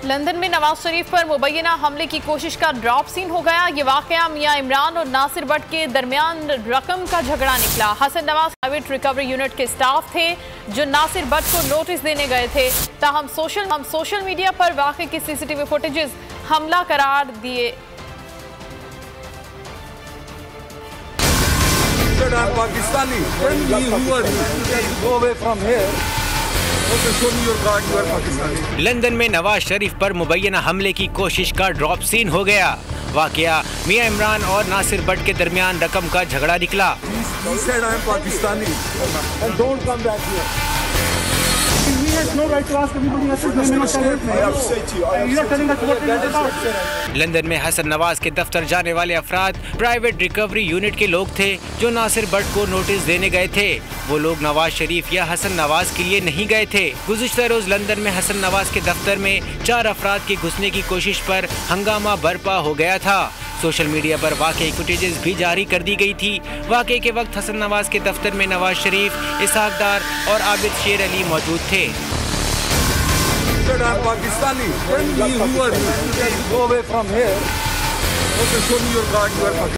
London में नवाज शरीफ पर मुबैना हमले की कोशिश का ड्रॉप सीन हो गया। ये वाकया मियां इमरान और नासिर भट्ट के दरमियान रकम का झगड़ा निकला। Hasan Nawaz private recovery unit के स्टाफ थे जो नासिर भट्ट को नोटिस देने गए थे। ताहम सोशल मीडिया पर वाकये की सीसीटीवी फुटेजेस हमला करार दिए। लंदन में नवाज शरीफ पर मुबैना हमले की कोशिश का ड्रॉप सीन हो गया। वाकया मियां इमरान और नासिर भट्ट के दरमियान रकम का झगड़ा निकला। लंदन में हसन नवाज के दफ्तर जाने वाले अफराद प्राइवेट रिकवरी यूनिट के लोग थे जो नासिर भट्ट को नोटिस देने गए थे। वो लोग नवाज शरीफ या हसन नवाज के लिए नहीं गए थे। गुज़िश्ता रोज लंदन में हसन नवाज के दफ्तर में 4 अफराद के घुसने की कोशिश पर हंगामा बरपा हो गया था। सोशल मीडिया पर वाकई फुटेजेस भी जारी कर दी गई थी। वाकई के वक्त हसन नवाज के दफ्तर में नवाज शरीफ, इसहाक डार और आबिद शेर अली मौजूद थे। Pakistani, when you are, go away from here. Okay, show me your card. You are Pakistani.